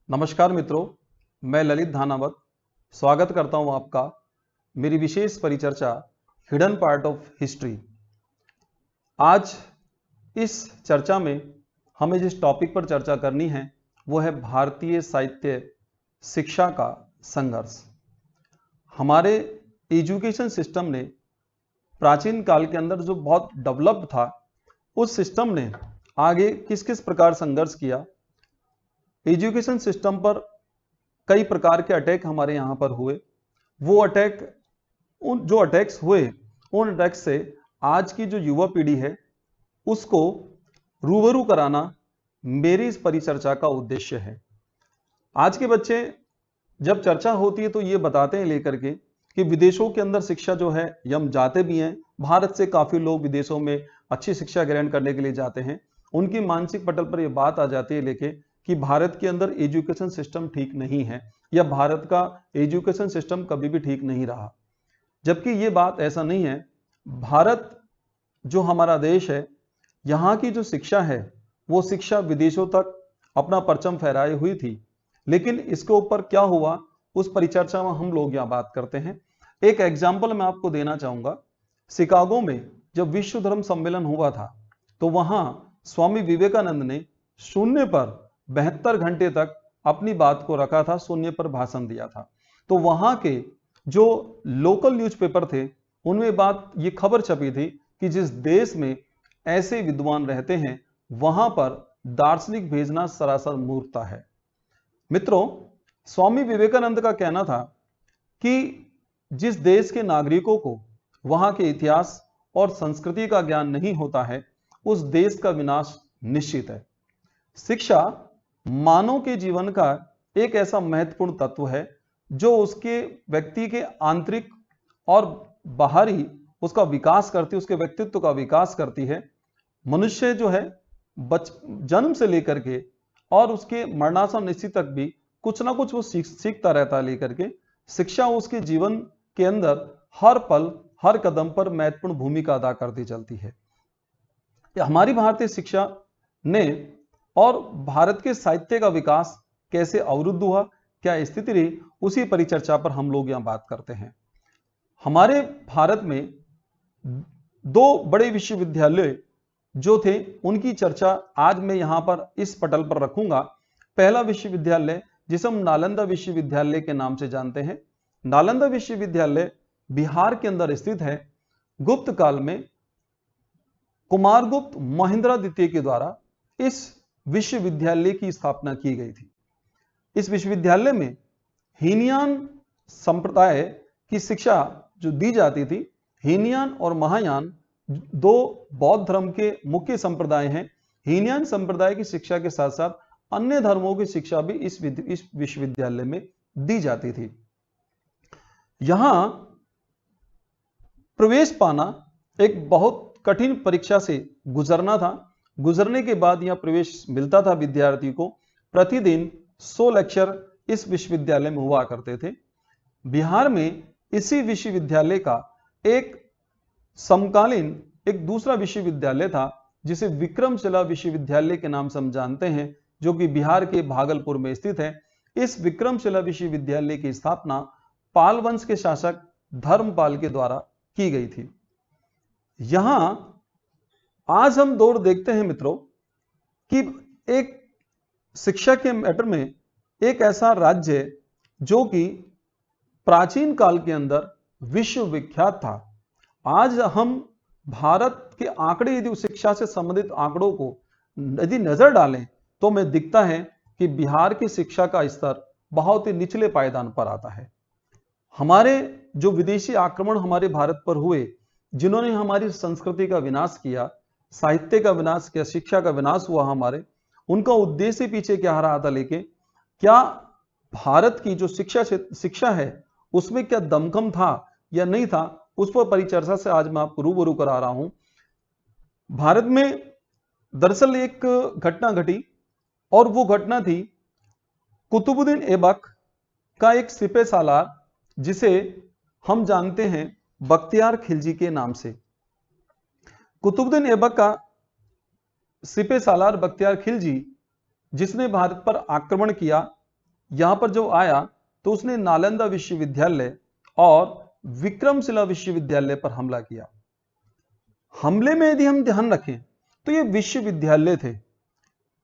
नमस्कार मित्रों, मैं ललित धानावत स्वागत करता हूं आपका मेरी विशेष परिचर्चा हिडन पार्ट ऑफ हिस्ट्री। आज इस चर्चा में हमें जिस टॉपिक पर चर्चा करनी है वो है भारतीय साहित्य शिक्षा का संघर्ष। हमारे एजुकेशन सिस्टम ने प्राचीन काल के अंदर जो बहुत डेवलप्ड था, उस सिस्टम ने आगे किस किस प्रकार संघर्ष किया। एजुकेशन सिस्टम पर कई प्रकार के अटैक हमारे यहाँ पर हुए। वो अटैक जो अटैक्स हुए, उन अटैक्स से आज की जो युवा पीढ़ी है उसको रूबरू कराना मेरी इस परिचर्चा का उद्देश्य है। आज के बच्चे जब चर्चा होती है तो ये बताते हैं लेकर के कि विदेशों के अंदर शिक्षा जो है, हम जाते भी हैं, भारत से काफ़ी लोग विदेशों में अच्छी शिक्षा ग्रहण करने के लिए जाते हैं। उनकी मानसिक पटल पर यह बात आ जाती है लेके कि भारत के अंदर एजुकेशन सिस्टम ठीक नहीं है या भारत का एजुकेशन सिस्टम कभी भी ठीक नहीं रहा। जबकि ये बात ऐसा नहीं है। भारत जो हमारा देश है, यहाँ की जो शिक्षा है वो शिक्षा विदेशों तक अपना परचम फहराए हुई थी, लेकिन इसके ऊपर क्या हुआ उस परिचर्चा में हम लोग यहाँ बात करते हैं। एक एग्जाम्पल मैं आपको देना चाहूंगा। शिकागो में जब विश्व धर्म सम्मेलन हुआ था तो वहां स्वामी विवेकानंद ने शून्य पर 72 घंटे तक अपनी बात को रखा था, शून्य पर भाषण दिया था। तो वहां के जो लोकल न्यूज़पेपर थे उनमें बात ये खबर छपी थी कि जिस देश में ऐसे विद्वान रहते हैं वहां पर दार्शनिक भेजना सरासर मूर्खता है। मित्रों, स्वामी विवेकानंद का कहना था कि जिस देश के नागरिकों को वहां के इतिहास और संस्कृति का ज्ञान नहीं होता है उस देश का विनाश निश्चित है। शिक्षा मानव के जीवन का एक ऐसा महत्वपूर्ण तत्व है जो उसके व्यक्ति के आंतरिक और बाहरी उसका विकास करती है, उसके व्यक्तित्व का विकास करती है। मनुष्य जो है जन्म से लेकर के और उसके मरणासन निश्चित तक भी कुछ ना कुछ वो सीखता रहता है लेकर के। शिक्षा उसके जीवन के अंदर हर पल हर कदम पर महत्वपूर्ण भूमिका अदा करती चलती है। हमारी भारतीय शिक्षा ने और भारत के साहित्य का विकास कैसे अवरुद्ध हुआ, क्या स्थिति रही, उसी परिचर्चा पर हम लोग यहाँ बात करते हैं। हमारे भारत में दो बड़े विश्वविद्यालय जो थे उनकी चर्चा आज मैं यहाँ पर इस पटल पर रखूंगा। पहला विश्वविद्यालय जिसे हम नालंदा विश्वविद्यालय के नाम से जानते हैं। नालंदा विश्वविद्यालय बिहार के अंदर स्थित है। गुप्त काल में कुमारगुप्त महेंद्र द्वितीय के द्वारा इस विश्वविद्यालय की स्थापना की गई थी। इस विश्वविद्यालय में हीनयान संप्रदाय की शिक्षा जो दी जाती थी। हीनयान और महायान दो बौद्ध धर्म के मुख्य संप्रदाय हैं। हीनयान संप्रदाय की शिक्षा के साथ साथ अन्य धर्मों की शिक्षा भी इस विश्वविद्यालय में दी जाती थी। यहां प्रवेश पाना एक बहुत कठिन परीक्षा से गुजरना था। गुजरने के बाद यहां प्रवेश मिलता था विद्यार्थी को। प्रतिदिन 100 लेक्चर इस विश्वविद्यालय में हुआ करते थे। बिहार में इसी विश्वविद्यालय का एक समकालीन एक दूसरा विश्वविद्यालय था जिसे विक्रमशिला विश्वविद्यालय के नाम से हम जानते हैं, जो कि बिहार के भागलपुर में स्थित है। इस विक्रमशिला विश्वविद्यालय की स्थापना पाल वंश के शासक धर्मपाल के द्वारा की गई थी। यहां आज हम दौर देखते हैं मित्रों कि एक शिक्षा के मैटर में एक ऐसा राज्य जो कि प्राचीन काल के अंदर विश्वविख्यात था। आज हम भारत के आंकड़े यदि शिक्षा से संबंधित आंकड़ों को यदि नजर डालें तो हमें दिखता है कि बिहार की शिक्षा का स्तर बहुत ही निचले पायदान पर आता है। हमारे जो विदेशी आक्रमण हमारे भारत पर हुए, जिन्होंने हमारी संस्कृति का विनाश किया, साहित्य का विनाश किया, शिक्षा का विनाश हुआ हमारे, उनका उद्देश्य पीछे क्या रहा था लेके, क्या भारत की जो शिक्षा है उसमें क्या दमखम था या नहीं था, उस पर परिचर्चा से आज मैं आपको रूबरू करा रहा हूं। भारत में दरअसल एक घटना घटी और वो घटना थी कुतुबुद्दीन ऐबक का एक सिपह सालार जिसे हम जानते हैं बख्तियार खिलजी के नाम से। कुतुबुद्दीन ऐबक का सिपह सालार बख्तियार खिलजी जिसने भारत पर आक्रमण किया यहां पर जो आया तो उसने नालंदा विश्वविद्यालय और विक्रमशिला विश्वविद्यालय पर हमला किया। हमले में यदि हम ध्यान रखें तो ये विश्वविद्यालय थे।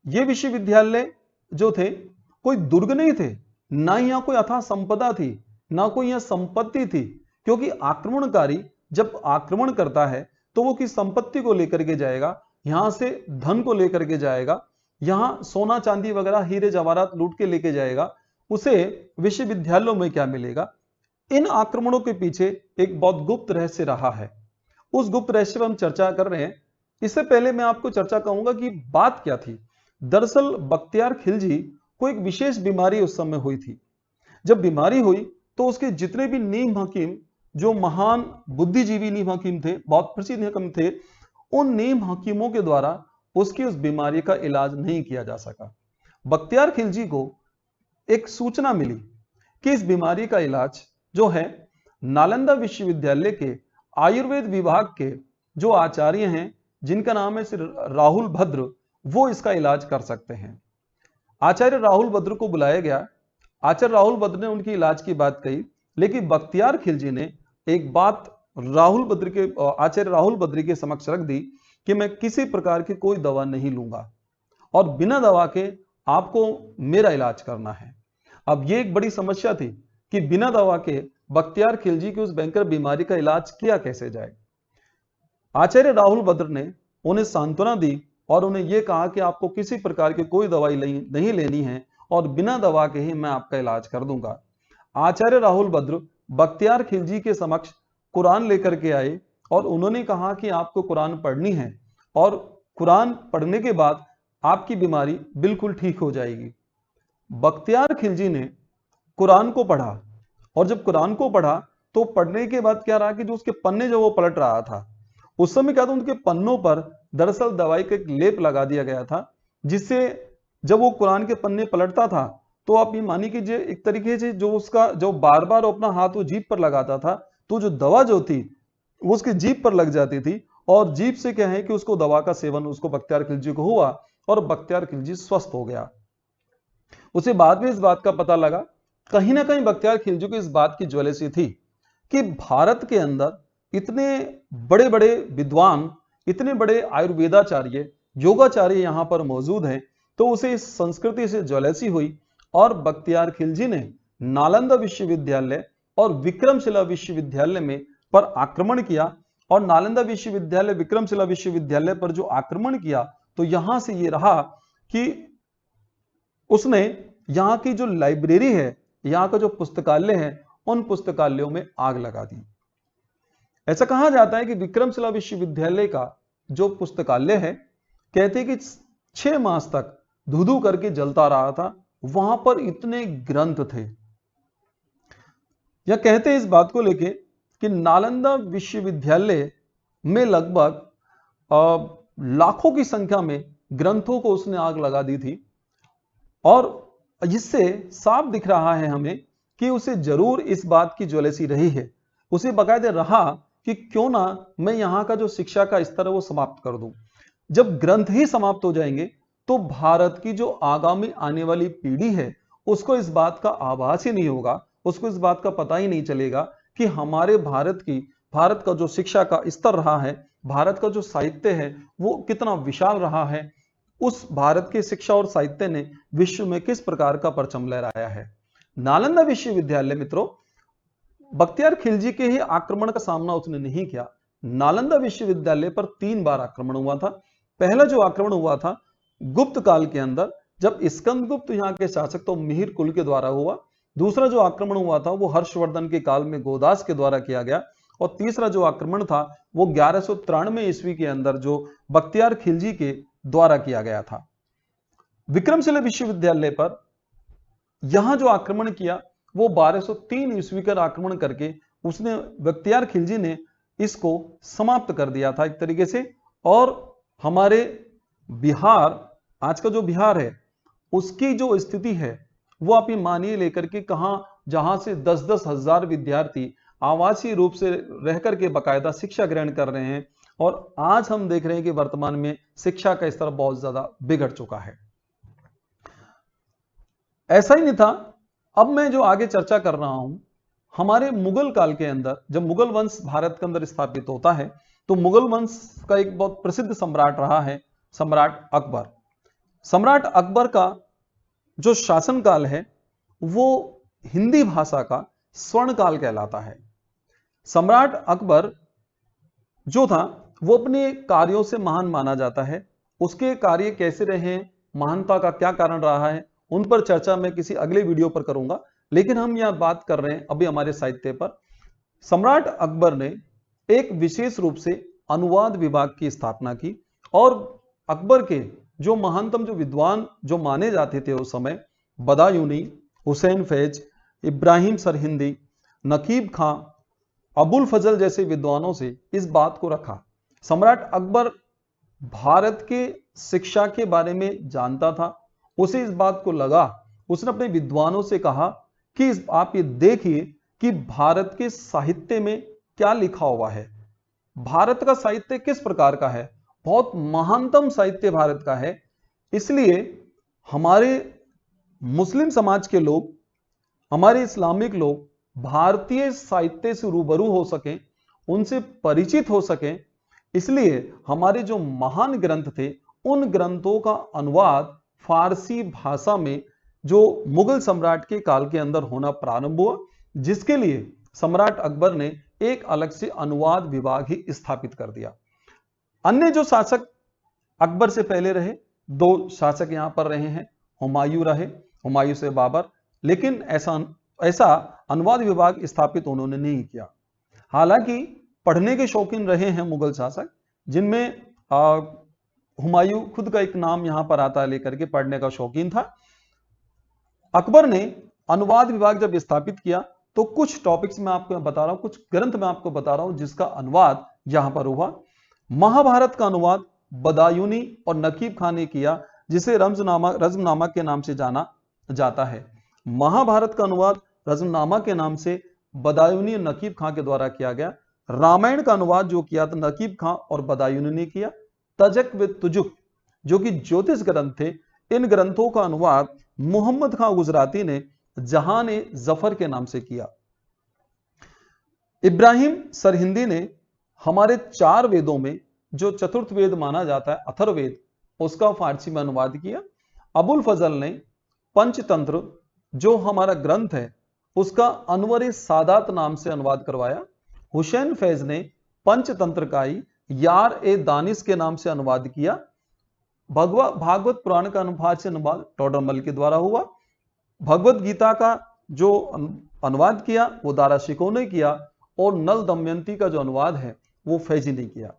ये विश्वविद्यालय जो थे कोई दुर्ग नहीं थे, ना ही यहां कोई अथाह संपदा थी, ना कोई यहां संपत्ति थी, क्योंकि आक्रमणकारी जब आक्रमण करता है तो वो किस संपत्ति को लेकर के जाएगा, यहां से धन को लेकर के जाएगा, यहां सोना चांदी वगैरह हीरे जवाहरात लूट के लेके जाएगा। उसे विश्वविद्यालयों में क्या मिलेगा? इन आक्रमणों के पीछे एक बहुत गुप्त रहस्य रहा है। उस गुप्त रहस्य पर हम चर्चा कर रहे हैं। इससे पहले मैं आपको चर्चा कहूंगा कि बात क्या थी। दरअसल बख्तियार खिलजी को एक विशेष बीमारी उस समय हुई थी। जब बीमारी हुई तो उसके जितने भी नीम हकीम, जो महान बुद्धिजीवी नीम हकीम थे, बहुत प्रसिद्ध हकीम थे, उन नीम हकीमों के द्वारा उसकी उस बीमारी का इलाज नहीं किया जा सका। बख्तियार खिलजी को एक सूचना मिली कि इस बीमारी का इलाज जो है नालंदा विश्वविद्यालय के आयुर्वेद विभाग के जो आचार्य हैं, जिनका नाम है राहुल भद्र, वो इसका इलाज कर सकते हैं। आचार्य राहुल भद्र को बुलाया गया। आचार्य राहुल भद्र ने उनकी इलाज की बात कही, लेकिन बख्तियार खिलजी ने एक बात आचार्य राहुल भद्र के समक्ष रख दी कि मैं किसी प्रकार की कोई दवा नहीं लूंगा और बिना दवा के आपको मेरा इलाज करना है। अब यह एक बड़ी समस्या थी कि बिना दवा के बख्तियार खिलजी की उस भयंकर बीमारी का इलाज किया कैसे जाए। आचार्य राहुल भद्र ने उन्हें सांत्वना दी और उन्हें यह कहा कि आपको किसी प्रकार की कोई दवाई नहीं लेनी है और बिना दवा के ही मैं आपका इलाज कर दूंगा। आचार्य राहुल भद्र बख्तियार खिलजी के समक्ष कुरान लेकर के आए और उन्होंने कहा कि आपको कुरान पढ़नी है और कुरान पढ़ने के बाद आपकी बीमारी बिल्कुल ठीक हो जाएगी। बख्तियार खिलजी ने कुरान को पढ़ा और जब कुरान को पढ़ा तो पढ़ने के बाद क्या रहा कि जो उसके पन्ने जो वो पलट रहा था, उस समय क्या था, उनके पन्नों पर दरअसल दवाई का एक लेप लगा दिया गया था, जिससे जब वो कुरान के पन्ने पलटता था तो आप ये मानिए कि एक तरीके से जो उसका जो बार बार अपना हाथ वो जीभ पर लगाता था तो जो दवा जो थी वो उसकी जीभ पर लग जाती थी और जीभ से क्या है कि उसको दवा का सेवन उसको बख्तियार खिलजी को हुआ और बख्तियार खिलजी स्वस्थ हो गया। उसे बाद में इस बात का पता लगा, कहीं ना कहीं बख्तियार खिलजी को इस बात की ज्वेलसी थी कि भारत के अंदर इतने बड़े बड़े विद्वान, इतने बड़े आयुर्वेदाचार्य, योगाचार्य यहां पर मौजूद हैं, तो उसे इस संस्कृति से ज्वेलसी हुई और बख्तियार खिलजी ने नालंदा विश्वविद्यालय और विक्रमशिला विश्वविद्यालय में पर आक्रमण किया। और नालंदा विश्वविद्यालय, विक्रमशिला विश्वविद्यालय पर जो आक्रमण किया तो यहां से ये रहा कि उसने यहां की जो लाइब्रेरी है, यहां का जो पुस्तकालय है, उन पुस्तकालयों में आग लगा दी। ऐसा कहा जाता है कि विक्रमशिला विश्वविद्यालय का जो पुस्तकालय है, कहते हैं कि 6 मास तक धू-धू करके जलता रहा था, वहां पर इतने ग्रंथ थे। या कहते हैं इस बात को लेके कि नालंदा विश्वविद्यालय में लगभग लाखों की संख्या में ग्रंथों को उसने आग लगा दी थी और इससे साफ दिख रहा है हमें कि उसे जरूर इस बात की ज्वेलसी रही है। उसे बाकायदे रहा कि क्यों ना मैं यहां का जो शिक्षा का स्तर है वो समाप्त कर दूं। जब ग्रंथ ही समाप्त हो जाएंगे तो भारत की जो आगामी आने वाली पीढ़ी है उसको इस बात का आभास ही नहीं होगा, उसको इस बात का पता ही नहीं चलेगा कि हमारे भारत का जो शिक्षा का स्तर रहा है, भारत का जो साहित्य है वो कितना विशाल रहा है। उस भारत के शिक्षा और साहित्य ने विश्व में किस प्रकार का परचम लहराया है। नालंदा विश्वविद्यालय मित्रों, बख्तियार खिलजी के ही आक्रमण का सामना उसने नहीं किया। नालंदा विश्वविद्यालय पर 3 बार आक्रमण हुआ था। पहला जो आक्रमण हुआ था गुप्त काल के अंदर, जब स्कंदगुप्त यहाँ के शासक तो मिहिर कुल के द्वारा हुआ। दूसरा जो आक्रमण हुआ था वो हर्षवर्धन के काल में गोदास के द्वारा किया गया। और तीसरा जो आक्रमण था वो 1193 ईस्वी के अंदर जो बख्तियार खिलजी के द्वारा किया गया था। विक्रमशिला विश्वविद्यालय पर यहां जो आक्रमण किया वो 1203 ईस्वी का आक्रमण करके उसने बख्तियार खिलजी ने इसको समाप्त कर दिया था एक तरीके से। और हमारे बिहार, आज का जो बिहार है, उसकी जो स्थिति है वो आप मानिए लेकर के कहां, जहां से 10-10 हजार विद्यार्थी आवासीय रूप से रह करके बाकायदा शिक्षा ग्रहण कर रहे हैं। और आज हम देख रहे हैं कि वर्तमान में शिक्षा का स्तर बहुत ज्यादा बिगड़ चुका है। ऐसा ही नहीं था अब मैं जो आगे चर्चा कर रहा हूं, हमारे मुगल काल के अंदर जब मुगल वंश भारत के अंदर स्थापित होता है तो मुगल वंश का एक बहुत प्रसिद्ध सम्राट रहा है सम्राट अकबर। सम्राट अकबर का जो शासनकाल है वो हिंदी भाषा का स्वर्ण काल कहलाता है। सम्राट अकबर जो था वो अपने कार्यों से महान माना जाता है। उसके कार्य कैसे रहे, महानता का क्या कारण रहा है, उन पर चर्चा मैं किसी अगले वीडियो पर करूंगा, लेकिन हम यहां बात कर रहे हैं अभी हमारे साहित्य पर। सम्राट अकबर ने एक विशेष रूप से अनुवाद विभाग की स्थापना की और अकबर के जो महानतम जो विद्वान जो माने जाते थे उस समय, बदायूनी, हुसैन फैज, इब्राहिम सरहिंदी, नकीब खां, अबुल फजल जैसे विद्वानों से इस बात को रखा। सम्राट अकबर भारत के शिक्षा के बारे में जानता था, उसे इस बात को लगा, उसने अपने विद्वानों से कहा कि आप ये देखिए कि भारत के साहित्य में क्या लिखा हुआ है, भारत का साहित्य किस प्रकार का है, बहुत महानतम साहित्य भारत का है। इसलिए हमारे मुस्लिम समाज के लोग, हमारे इस्लामिक लोग भारतीय साहित्य से रूबरू हो सकें, उनसे परिचित हो सकें, इसलिए हमारे जो महान ग्रंथ थे उन ग्रंथों का अनुवाद फारसी भाषा में जो मुगल सम्राट के काल के अंदर होना प्रारंभ हुआ, जिसके लिए सम्राट अकबर ने एक अलग से अनुवाद विभाग ही स्थापित कर दिया। अन्य जो शासक अकबर से पहले रहे, दो शासक यहां पर रहे हैं, हुमायूं रहे, हुमायूं से बाबर, लेकिन ऐसा अनुवाद विभाग स्थापित उन्होंने नहीं किया। हालांकि पढ़ने के शौकीन रहे हैं मुगल शासक, जिनमें हुमायूं खुद का एक नाम यहां पर आता है लेकर के, पढ़ने का शौकीन था। अकबर ने अनुवाद विभाग जब स्थापित किया तो कुछ टॉपिक्स मैं आपको बता रहा हूं, कुछ ग्रंथ मैं आपको बता रहा हूं जिसका अनुवाद यहां पर हुआ। महाभारत का अनुवाद बदायूनी और नकीब खां ने किया, जिसे रज्मनामा के नाम से जाना जाता है। महाभारत का अनुवाद रज्मनामा के नाम से बदायूनी और नकीब खां के द्वारा किया गया। रामायण का अनुवाद जो किया था नकीब खां और बदायूनी ने किया। तजक व तुजुक जो कि ज्योतिष ग्रंथ थे, इन ग्रंथों का अनुवाद मोहम्मद खां गुजराती ने जहान ए जफर के नाम से किया। इब्राहिम सरहिंदी ने हमारे 4 वेदों में जो चतुर्थ वेद माना जाता है अथर्ववेद, उसका फारसी में अनुवाद किया। अबुल फजल ने पंचतंत्र जो हमारा ग्रंथ है उसका अनवर सादात नाम से अनुवाद करवाया। हुसैन फैज ने पंचतंत्र का ही यार ए दानिश के नाम से अनुवाद किया। भागवत पुराण का अनुवाद टोडरमल के द्वारा हुआ। भगवत गीता का जो अनुवाद किया वो दारा शिकोह ने किया और नल दमयंती का जो अनुवाद है वो फैजी ने किया।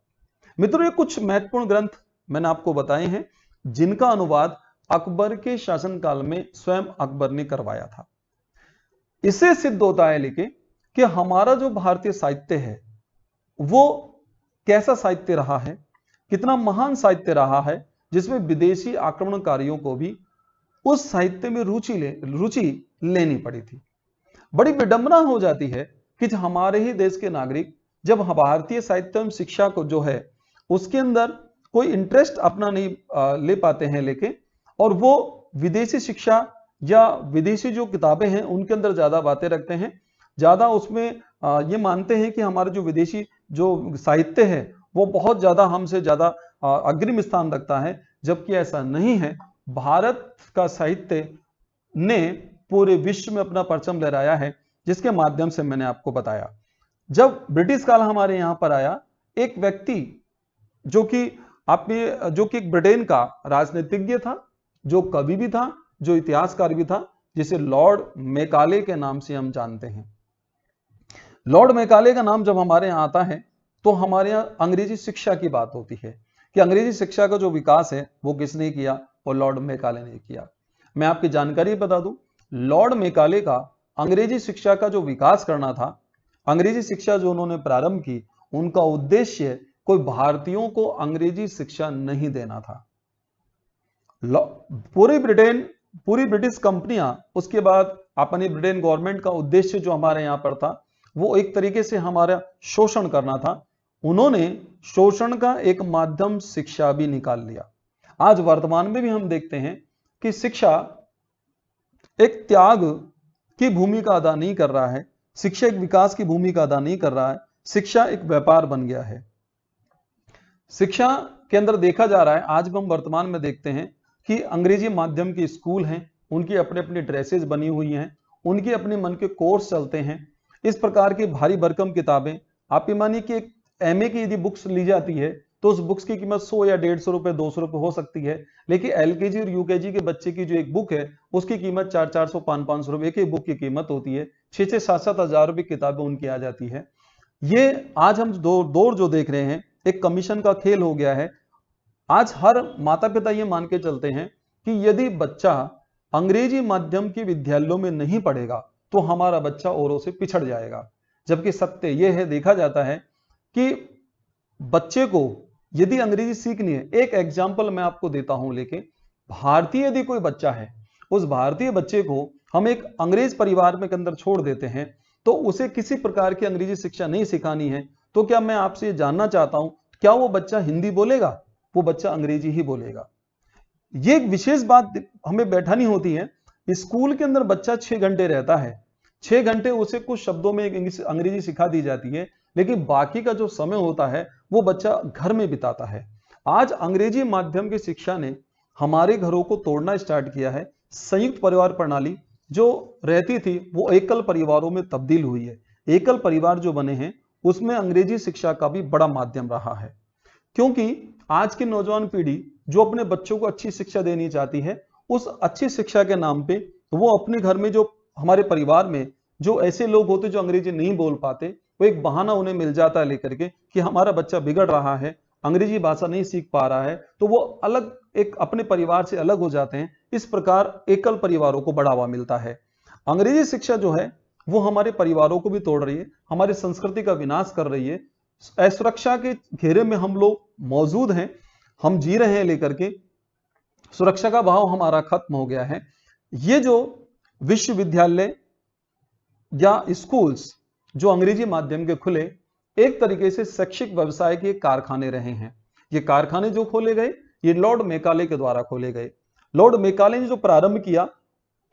मित्रों, ये कुछ महत्वपूर्ण ग्रंथ मैंने आपको बताए हैं जिनका अनुवाद अकबर के शासनकाल में स्वयं अकबर ने करवाया था। इससे सिद्ध होता है लेकिन कि हमारा जो भारतीय साहित्य है वो कैसा साहित्य रहा है, कितना महान साहित्य रहा है, जिसमें विदेशी आक्रमणकारियों को भी उस साहित्य में रुचि लेनी पड़ी थी। बड़ी विडंबना हो जाती है कि हमारे ही देश के नागरिक जब भारतीय साहित्य एवं शिक्षा को जो है उसके अंदर कोई इंटरेस्ट अपना नहीं ले पाते हैं लेके, और वो विदेशी शिक्षा या विदेशी जो किताबें हैं उनके अंदर ज्यादा बातें रखते हैं, ज्यादा उसमें ये मानते हैं कि हमारे जो विदेशी जो साहित्य है वो बहुत ज्यादा हमसे ज्यादा अग्रिम स्थान रखता है, जबकि ऐसा नहीं है। भारत का साहित्य ने पूरे विश्व में अपना परचम लहराया है, जिसके माध्यम से मैंने आपको बताया। जब ब्रिटिश काल हमारे यहां पर आया, एक व्यक्ति जो कि एक ब्रिटेन का राजनीतिज्ञ था, जो कवि भी था, जो इतिहासकार भी था, जिसे लॉर्ड मैकाले के नाम से हम जानते हैं। लॉर्ड मैकाले का नाम जब हमारे यहां आता है तो हमारे यहां अंग्रेजी शिक्षा की बात होती है कि अंग्रेजी शिक्षा का जो विकास है वो किसने किया, और लॉर्ड मैकाले ने किया। मैं आपकी जानकारी बता दूं, लॉर्ड मैकाले का अंग्रेजी शिक्षा का जो विकास करना था, अंग्रेजी शिक्षा जो उन्होंने प्रारंभ की, उनका उद्देश्य कोई भारतीयों को अंग्रेजी शिक्षा नहीं देना था। पूरी ब्रिटिश कंपनियां, उसके बाद अपनी ब्रिटेन गवर्नमेंट का उद्देश्य जो हमारे यहां पर था वो एक तरीके से हमारा शोषण करना था। उन्होंने शोषण का एक माध्यम शिक्षा भी निकाल लिया। आज वर्तमान में भी हम देखते हैं कि शिक्षा एक त्याग, की भूमिका अदा नहीं कर रहा है, शिक्षा एक विकास की भूमिका अदा नहीं कर रहा है, शिक्षा एक व्यापार बन गया है। शिक्षा के अंदर देखा जा रहा है, आज भी हम वर्तमान में देखते हैं कि अंग्रेजी माध्यम के स्कूल हैं, उनकी अपने अपनी ड्रेसेस बनी हुई हैं, उनके अपने मन के कोर्स चलते हैं। इस प्रकार की भारी भरकम किताबें, आप ये मानिए कि एमए की यदि बुक्स ली जाती है तो उस बुक्स की कीमत 100 या 150 रुपए 200 रुपए हो सकती है, लेकिन एलकेजी और यूकेजी के बच्चे की जो एक बुक है उसकी कीमत 400 500 रुपए की बुक की कीमत होती है। 6 7 हजार रुपए किताबें उनकी आ जाती है। ये आज हम दौर जो देख रहे हैं एक कमीशन का खेल हो गया है। आज हर माता पिता ये मान के चलते हैं कि यदि बच्चा अंग्रेजी माध्यम के विद्यालयों में नहीं पढ़ेगा तो हमारा बच्चा औरों से पिछड़ जाएगा, जबकि सत्य यह है, देखा जाता है कि बच्चे को यदि अंग्रेजी सीखनी है, एक एग्जाम्पल मैं आपको देता हूं लेके, भारतीय यदि कोई बच्चा है, उस भारतीय बच्चे को हम एक अंग्रेज परिवार में के अंदर छोड़ देते हैं तो उसे किसी प्रकार की अंग्रेजी शिक्षा नहीं सिखानी है, तो क्या मैं आपसे जानना चाहता हूं, क्या वो बच्चा हिंदी बोलेगा? वो बच्चा अंग्रेजी ही बोलेगा। ये एक विशेष बात हमें बैठानी होती है। स्कूल के अंदर बच्चा 6 घंटे रहता है, 6 घंटे उसे कुछ शब्दों में अंग्रेजी सिखा दी जाती है, लेकिन बाकी का जो समय होता है वो बच्चा घर में बिताता है। आज अंग्रेजी माध्यम की शिक्षा ने हमारे घरों को तोड़ना स्टार्ट किया है। संयुक्त परिवार प्रणाली जो रहती थी वो एकल परिवारों में तब्दील हुई है। एकल परिवार जो बने हैं उसमें अंग्रेजी शिक्षा का भी बड़ा माध्यम रहा है, क्योंकि आज की नौजवान पीढ़ी जो अपने बच्चों को अच्छी शिक्षा देनी चाहती है, उस अच्छी शिक्षा के नाम पे वो अपने घर में, जो हमारे परिवार में जो ऐसे लोग होते जो अंग्रेजी नहीं बोल पाते, वो एक बहाना उन्हें मिल जाता है लेकर के कि हमारा बच्चा बिगड़ रहा है, अंग्रेजी भाषा नहीं सीख पा रहा है, तो वो अलग एक अपने परिवार से अलग हो जाते हैं। इस प्रकार एकल परिवारों को बढ़ावा मिलता है। अंग्रेजी शिक्षा जो है वो हमारे परिवारों को भी तोड़ रही है, हमारी संस्कृति का विनाश कर रही है। असुरक्षा के घेरे में हम लोग मौजूद हैं, हम जी रहे हैं लेकर के, सुरक्षा का भाव हमारा खत्म हो गया है। ये जो विश्वविद्यालय या स्कूल्स जो अंग्रेजी माध्यम के खुले, एक तरीके से शैक्षिक व्यवसाय के कारखाने रहे हैं। ये कारखाने जो खोले गए ये लॉर्ड मेकाले के द्वारा खोले गए। लॉर्ड मेकाले ने जो प्रारंभ किया,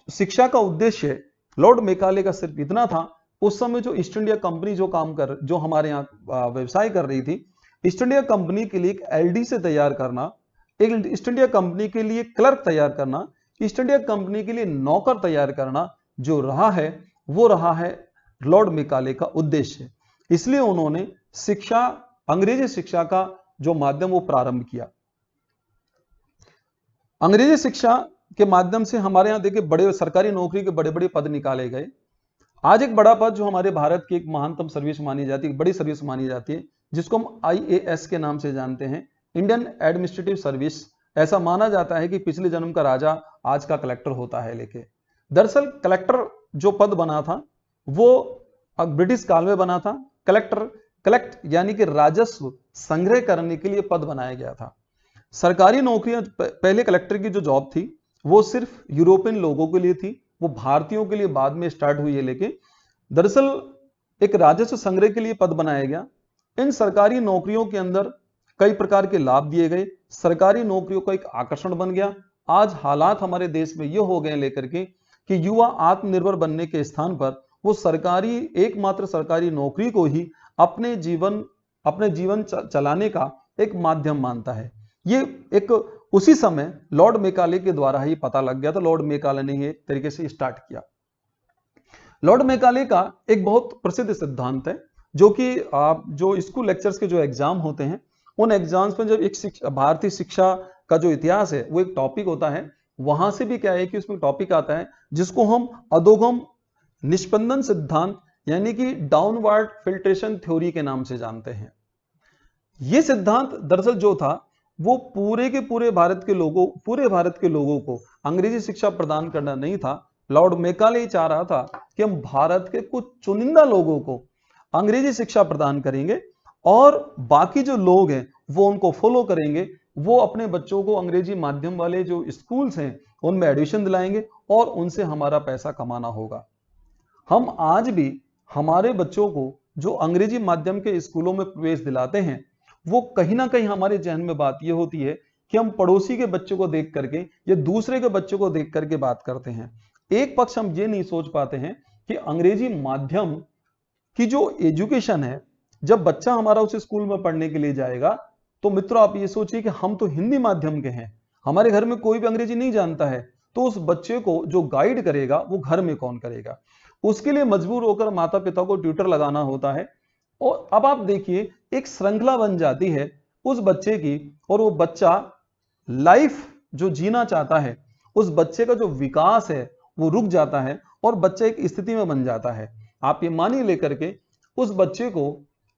शिक्षा का उद्देश्य लॉर्ड मेकाले का सिर्फ इतना था, उस समय जो ईस्ट इंडिया कंपनी जो हमारे यहाँ व्यवसाय कर रही थी, ईस्ट इंडिया कंपनी के लिए एक एलडी से तैयार करना, एक ईस्ट इंडिया कंपनी के लिए क्लर्क तैयार करना, ईस्ट इंडिया कंपनी के लिए नौकर तैयार करना, जो रहा है वो रहा है लॉर्ड मेकाले का उद्देश्य। इसलिए उन्होंने शिक्षा, अंग्रेजी शिक्षा का जो माध्यम वो प्रारंभ किया। अंग्रेजी शिक्षा के माध्यम से हमारे यहाँ देखिए बड़े सरकारी नौकरी के बड़े बड़े पद निकाले गए। आज एक बड़ा पद जो हमारे भारत की एक महानतम सर्विस मानी जाती है, बड़ी सर्विस मानी जाती है, जिसको हम IAS के नाम से जानते हैं, इंडियन एडमिनिस्ट्रेटिव सर्विस। ऐसा माना जाता है कि पिछले जन्म का राजा आज का कलेक्टर होता है। लेके दरअसल कलेक्टर जो पद बना था वो ब्रिटिश काल में बना था। कलेक्ट यानी कि राजस्व संग्रह करने के लिए पद बनाया गया था। सरकारी नौकरियां, पहले कलेक्टर की जो जॉब थी वो सिर्फ यूरोपियन लोगों के लिए थी, वो भारतीयों के लिए बाद में स्टार्ट हुई है। लेकिन दरअसल एक राजस्व संग्रह के लिए पद बनाया गया। इन सरकारी नौकरियों के अंदर कई प्रकार के लाभ दिए गए, सरकारी नौकरियों का एक आकर्षण बन गया। आज हालात हमारे देश में ये हो गए लेकर के कि युवा आत्मनिर्भर बनने के स्थान पर वो एकमात्र सरकारी नौकरी को ही अपने जीवन चलाने का एक माध्यम मानता है। ये एक उसी समय लॉर्ड मेकाले के द्वारा ही पता लग गया था। लॉर्ड मेकाले ने ये तरीके से स्टार्ट किया। लॉर्ड मेकाले का एक बहुत प्रसिद्ध सिद्धांत है, जो कि जो स्कूल लेक्चर्स के जो एग्जाम होते हैं, उन एग्जाम्स में जब एक भारतीय शिक्षा का जो इतिहास है वो एक टॉपिक होता है, वहां से भी क्या है कि उसमें टॉपिक आता है जिसको हम अधोगम निष्पंदन सिद्धांत यानी कि डाउनवर्ड फिल्ट्रेशन थ्योरी के नाम से जानते हैं। यह सिद्धांत दरअसल जो था वो पूरे भारत के लोगों को अंग्रेजी शिक्षा प्रदान करना नहीं था। लॉर्ड मेकाले ही चाह रहा था कि हम भारत के कुछ चुनिंदा लोगों को अंग्रेजी शिक्षा प्रदान करेंगे और बाकी जो लोग हैं वो उनको फॉलो करेंगे, वो अपने बच्चों को अंग्रेजी माध्यम वाले जो स्कूल्स हैं उनमें एडमिशन दिलाएंगे और उनसे हमारा पैसा कमाना होगा। हम आज भी हमारे बच्चों को जो अंग्रेजी माध्यम के स्कूलों में प्रवेश दिलाते हैं, वो कहीं ना कहीं हमारे जहन में बात यह होती है कि हम पड़ोसी के बच्चों को देख करके या दूसरे के बच्चों को देख करके बात करते हैं। एक पक्ष हम ये नहीं सोच पाते हैं कि अंग्रेजी माध्यम की जो एजुकेशन है, जब बच्चा हमारा उस स्कूल में पढ़ने के लिए जाएगा, तो मित्रों आप ये सोचिए कि हम तो हिंदी माध्यम के हैं, हमारे घर में कोई भी अंग्रेजी नहीं जानता है, तो उस बच्चे को जो गाइड करेगा वो घर में कौन करेगा? उसके लिए मजबूर होकर माता पिता को ट्यूटर लगाना होता है। और अब आप देखिए एक श्रृंखला बन जाती है उस बच्चे की, और वो बच्चा लाइफ जो जीना चाहता है, उस बच्चे का जो विकास है वो रुक जाता है और बच्चा एक स्थिति में बन जाता है। आप ये मानिए लेकर के उस बच्चे को,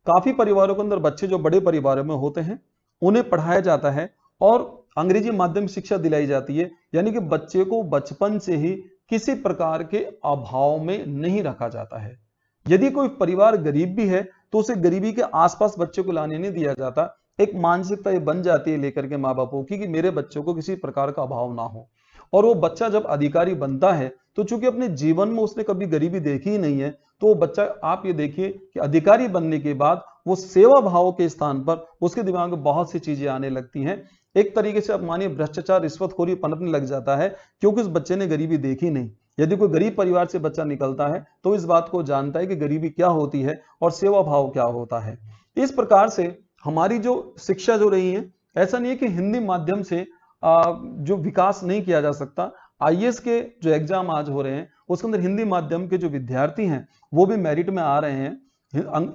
काफी परिवारों के अंदर बच्चे जो बड़े परिवारों में होते हैं उन्हें पढ़ाया जाता है और अंग्रेजी माध्यम शिक्षा दिलाई जाती है, यानी कि बच्चे को बचपन से ही किसी प्रकार के अभाव में नहीं रखा जाता है। यदि कोई परिवार गरीब भी है तो उसे गरीबी के आसपास बच्चे को लाने नहीं दिया जाता। एक मानसिकता ये बन जाती है लेकर के माँ बापों की कि मेरे बच्चों को किसी प्रकार का अभाव ना हो। और वो बच्चा जब अधिकारी बनता है तो चूंकि अपने जीवन में उसने कभी गरीबी देखी ही नहीं है, तो वो बच्चा, आप ये देखिए कि अधिकारी बनने के बाद वो सेवा भाव के स्थान पर उसके दिमाग में बहुत सी चीजें आने लगती हैं। एक तरीके से आप मानिए भ्रष्टाचार, रिश्वतखोरी पनपने लग जाता है, क्योंकि उस बच्चे ने गरीबी देखी नहीं। यदि कोई गरीब परिवार से बच्चा निकलता है तो इस बात को जानता है कि गरीबी क्या होती है और सेवा भाव क्या होता है। इस प्रकार से हमारी जो शिक्षा जो रही है, ऐसा नहीं है कि हिंदी माध्यम से जो विकास नहीं किया जा सकता। आईएएस के जो एग्जाम आज हो रहे हैं उसके अंदर हिंदी माध्यम के जो विद्यार्थी हैं वो भी मेरिट में आ रहे हैं।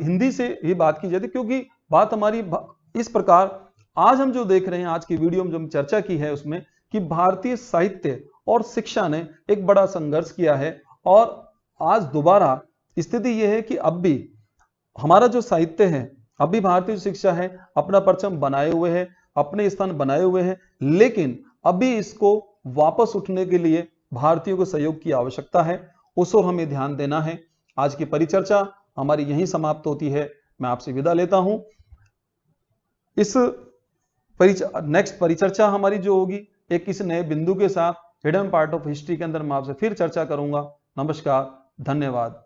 हिंदी से ही बात की जाती, क्योंकि बात हमारी इस प्रकार, आज हम जो देख रहे हैं, आज की वीडियो में जो हम चर्चा की है उसमें, कि भारतीय साहित्य और शिक्षा ने एक बड़ा संघर्ष किया है। और आज दोबारा स्थिति यह है कि अब भी हमारा जो साहित्य है, अब भी भारतीय शिक्षा है अपना परचम बनाए हुए है, अपने स्थान बनाए हुए हैं, लेकिन अभी इसको वापस उठने के लिए भारतीयों को सहयोग की आवश्यकता है। उस ओर हमें ध्यान देना है। आज की परिचर्चा हमारी यहीं समाप्त होती है। मैं आपसे विदा लेता हूं। इस नेक्स्ट परिचर्चा हमारी जो होगी एक किसी नए बिंदु के साथ, हिडन पार्ट ऑफ हिस्ट्री के अंदर मैं आपसे फिर चर्चा करूंगा। नमस्कार, धन्यवाद।